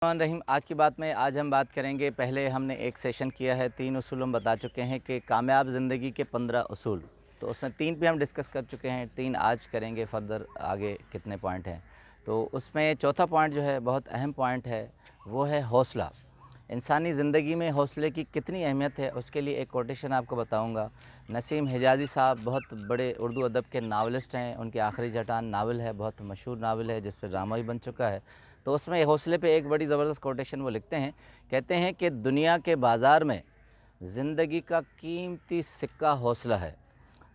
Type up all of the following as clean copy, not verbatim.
रहीम। आज की बात में आज हम बात करेंगे। पहले हमने एक सेशन किया है, 3 उसूल हम बता चुके हैं कि कामयाब ज़िंदगी के 15 उसूल। तो उसमें 3 पे हम डिस्कस कर चुके हैं, 3 आज करेंगे फर्दर आगे कितने पॉइंट हैं। तो उसमें चौथा पॉइंट जो है बहुत अहम पॉइंट है, वो है हौसला। इंसानी ज़िंदगी में हौसले की कितनी अहमियत है, उसके लिए एक कोटेशन आपको बताऊंगा। नसीम हिजाज़ी साहब बहुत बड़े उर्दू अदब के नावलिस्ट हैं। उनकी आखिरी चट्टान नावल है, बहुत मशहूर नावल है जिस पर ड्रामा भी बन चुका है। तो उसमें हौसले पे एक बड़ी ज़बरदस्त कोटेशन वो लिखते हैं। कहते हैं कि दुनिया के बाज़ार में ज़िंदगी का कीमती सिक्का हौसला है।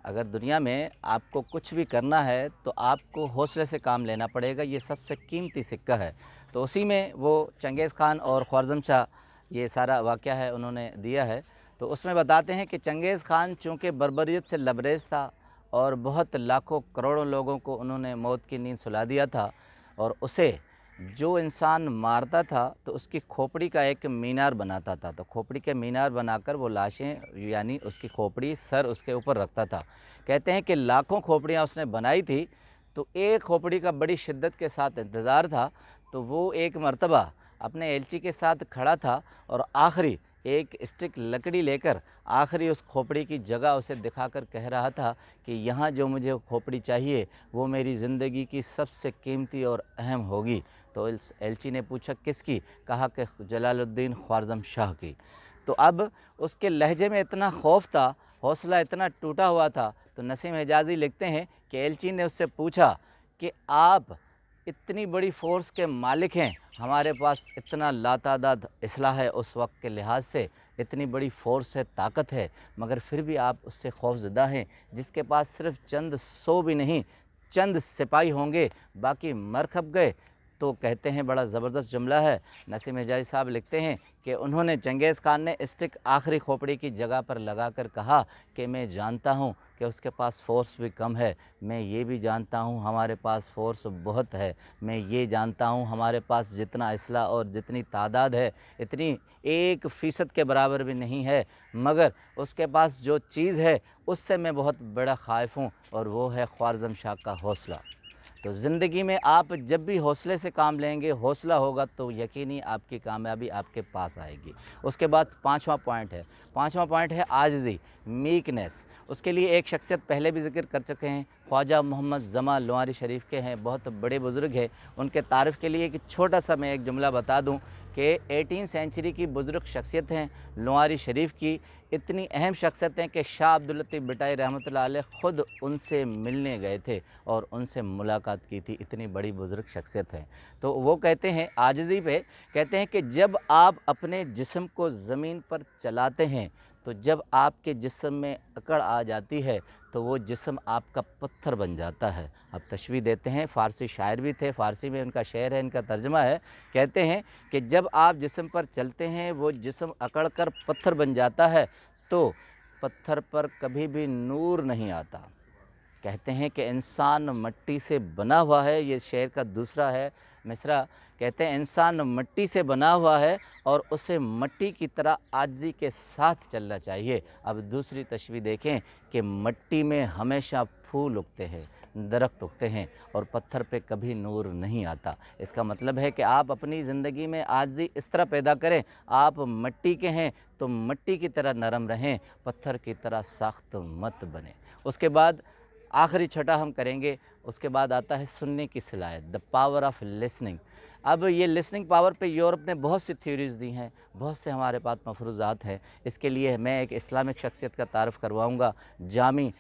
अगर दुनिया में आपको कुछ भी करना है तो आपको हौसले से काम लेना पड़ेगा, ये सबसे कीमती सिक्का है। तो उसी में वो चंगेज़ खान और ख्वारज़म शाह ये सारा वाक़या है उन्होंने दिया है। तो उसमें बताते हैं कि चंगेज़ खान चूँकि बर्बरियत से लबरेज़ था और बहुत लाखों करोड़ों लोगों को उन्होंने मौत की नींद सुला दिया था, और उसे जो इंसान मारता था तो उसकी खोपड़ी का एक मीनार बनाता था। तो खोपड़ी के मीनार बनाकर वो लाशें, यानी उसकी खोपड़ी, सर उसके ऊपर रखता था। कहते हैं कि लाखों खोपड़ियाँ उसने बनाई थी, तो एक खोपड़ी का बड़ी शिद्दत के साथ इंतज़ार था। तो वो एक मर्तबा अपने एलची के साथ खड़ा था और आखिरी एक स्टिक लकड़ी लेकर आखिरी उस खोपड़ी की जगह उसे दिखाकर कह रहा था कि यहाँ जो मुझे खोपड़ी चाहिए वो मेरी ज़िंदगी की सबसे कीमती और अहम होगी। तो एलची ने पूछा किसकी? कहा कि जलालुद्दीन ख्वारज़म शाह की। तो अब उसके लहजे में इतना खौफ था, हौसला इतना टूटा हुआ था। तो नसीम हिजाज़ी लिखते हैं कि एलची ने उससे पूछा कि आप इतनी बड़ी फ़ोर्स के मालिक हैं, हमारे पास इतना लातादाद असलहा है, उस वक्त के लिहाज से इतनी बड़ी फ़ोर्स है, ताकत है, मगर फिर भी आप उससे खौफज़दा हैं जिसके पास सिर्फ चंद सौ भी नहीं, चंद सिपाही होंगे, बाकी मर खप गए। तो कहते हैं, बड़ा ज़बरदस्त जुमला है। नसीम हिजाज़ी साहब लिखते हैं कि उन्होंने चंगेज़ खान ने स्टिक आखिरी खोपड़ी की जगह पर लगाकर कहा कि मैं जानता हूँ कि उसके पास फ़ोर्स भी कम है, मैं ये भी जानता हूँ हमारे पास फ़ोर्स बहुत है, मैं ये जानता हूँ हमारे पास जितना असला और जितनी तादाद है इतनी 1% के बराबर भी नहीं है, मगर उसके पास जो चीज़ है उससे मैं बहुत बड़ा ख़ाइफ़ हूँ, और वो है ख्वारज़म शाह का हौसला। तो ज़िंदगी में आप जब भी हौसले से काम लेंगे, हौसला होगा, तो यकीनी आपकी कामयाबी आपके पास आएगी। उसके बाद पाँचवा पॉइंट है आजिज़ी, मीकनेस। उसके लिए एक शख्सियत पहले भी ज़िक्र कर चुके हैं, ख्वाजा मोहम्मद ज़मा लोहारी शरीफ के हैं, बहुत बड़े बुज़ुर्ग हैं। उनके तारीफ़ के लिए एक छोटा सा मैं एक जुमला बता दूं कि 18 सेंचुरी की बुज़ुर्ग शख्सियत हैं लोहारी शरीफ की। इतनी अहम शख्सियत हैं कि शाह अब्दुल लतीफ़ भुट्टाई रहमतुल्लाह अलैह ख़ुद उनसे मिलने गए थे और उनसे मुलाकात की थी। इतनी बड़ी बुज़ुर्ग शख्सियत हैं। तो वो कहते हैं आजिज़ी पे, कहते हैं कि जब आप अपने जिस्म को ज़मीन पर चलाते हैं, तो जब आपके जिस्म में अकड़ आ जाती है तो वो जिस्म आपका पत्थर बन जाता है। अब तशबीह देते हैं, फ़ारसी शायर भी थे, फ़ारसी में उनका शेर है, इनका तर्जुमा है। कहते हैं कि जब आप जिस्म पर चलते हैं, वो जिस्म अकड़ कर पत्थर बन जाता है, तो पत्थर पर कभी भी नूर नहीं आता। कहते हैं कि इंसान मिट्टी से बना हुआ है, ये शेर का दूसरा है मिसरा। कहते हैं इंसान मिट्टी से बना हुआ है और उसे मिट्टी की तरह आजिज़ी के साथ चलना चाहिए। अब दूसरी तशबीह देखें कि मिट्टी में हमेशा फूल उगते हैं, दरख्त उगते हैं, और पत्थर पे कभी नूर नहीं आता। इसका मतलब है कि आप अपनी ज़िंदगी में आजिज़ी इस तरह पैदा करें, आप मिट्टी के हैं तो मिट्टी की तरह नरम रहें, पत्थर की तरह सख्त मत बने। उसके बाद आखिरी छठा हम करेंगे, उसके बाद आता है सुनने की सलाहियत, द पावर ऑफ लिसनिंग। अब ये लिसनिंग पावर पे यूरोप ने बहुत सी थ्योरीज़ दी हैं, बहुत से हमारे पास मफरूज़ात हैं। इसके लिए मैं एक इस्लामिक शख्सियत का तारफ़ करवाऊँगा। जामी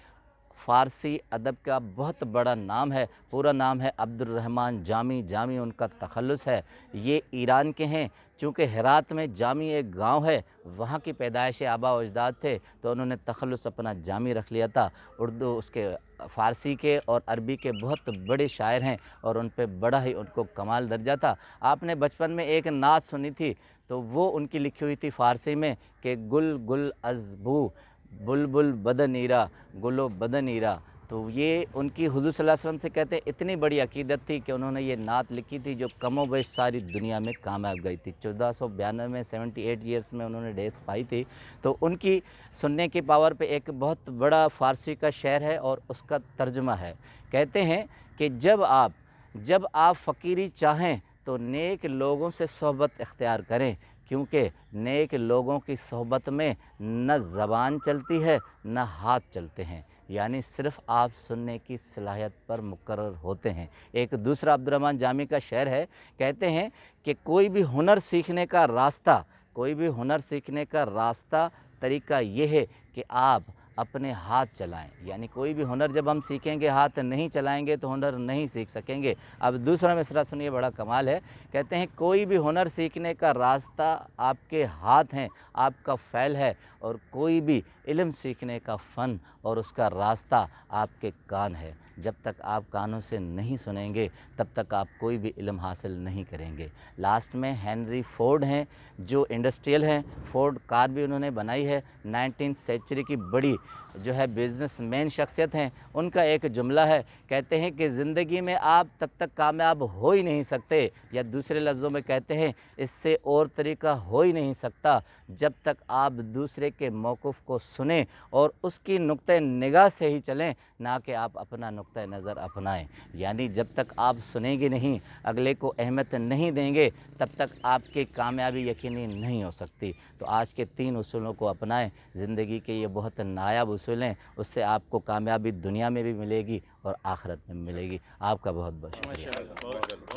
फ़ारसी अदब का बहुत बड़ा नाम है, पूरा नाम है अब्दुर्रहमान जामी। जामी उनका तख़ल्लुस है, ये ईरान के हैं। चूँकि हेरात में जामी एक गांव है, वहाँ की पैदाइश आबा व अजदाद थे, तो उन्होंने तख़ल्लुस अपना जामी रख लिया था। उर्दू उसके फ़ारसी के और अरबी के बहुत बड़े शायर हैं और उन पे बड़ा ही उनको कमाल दर्जा था। आपने बचपन में एक नात सुनी थी, तो वो उनकी लिखी हुई थी फ़ारसी में कि गुल गुल अज़बू बुलबुल बदनीरा गुलो बदनीरा। तो ये उनकी हुज़ूर सल्लल्लाहु अलैहि वसल्लम से कहते हैं इतनी बड़ी अकीदत थी कि उन्होंने ये नात लिखी थी जो कमोबेश सारी दुनिया में कामयाब गई थी। 1492 में 78 ईयर्स में उन्होंने डेथ पाई थी। तो उनकी सुनने की पावर पे एक बहुत बड़ा फ़ारसी का शेर है और उसका तर्जुमा है। कहते हैं कि जब आप फ़कीरी चाहें تو نیک لوگوں سے صحبت اختیار کریں، کیونکہ نیک لوگوں کی صحبت میں نہ زبان چلتی ہے نہ ہاتھ چلتے ہیں، یعنی صرف آپ سننے کی صلاحیت پر مقرر ہوتے ہیں۔ ایک دوسرا عبد الرحمن جامی کا شعر ہے، کہتے ہیں کہ کوئی بھی ہنر سیکھنے کا راستہ طریقہ یہ ہے کہ آپ اپنے ہاتھ چلائیں، یعنی کوئی بھی ہنر جب ہم سیکھیں گے، ہاتھ نہیں چلائیں گے تو ہنر نہیں سیکھ سکیں گے۔ اب دوسرا مصرعہ سنیے، بڑا کمال ہے، کہتے ہیں کوئی بھی ہنر سیکھنے کا راستہ آپ کے ہاتھ ہیں، آپ کا فعل ہے، اور کوئی بھی علم سیکھنے کا فن اور اس کا راستہ آپ کے کان ہے۔ جب تک آپ کانوں سے نہیں سنیں گے تب تک آپ کوئی بھی علم حاصل نہیں کریں گے۔ لاسٹ میں ہنری فورڈ ہیں جو انڈسٹریل ہیں، فورڈ کار بھی انہوں نے بنائی ہے، 19 سینچری کی بڑی جو ہے بزنس مین شخصیت ہیں، ان کا ایک جملہ ہے، کہتے ہیں کہ زندگی میں آپ تب تک کامیاب ہو ہی نہیں سکتے، یا دوسرے لفظوں میں کہتے ہیں اس سے اور طریقہ ہو ہی نہیں سکتا جب تک آپ دوسرے کے موقف کو سنیں اور اس کی نقطہ نگاہ سے ہی چلیں، نہ کہ آپ اپنا نقطہ نظر اپنائیں۔ یعنی جب تک آپ سنیں گے نہیں، اگلے کو اہمیت نہیں دیں گے، تب تک آپ کی کامیابی یقینی نہیں ہو سکتی۔ تو آج کے 3 اصولوں کو اپنائیں، زندگی کے یہ بہت نایاب اصول ہیں، اس سے آپ کو کامیابی دنیا میں بھی ملے گی اور آخرت میں بھی ملے گی۔ آپ کا بہت بہت شکریہ۔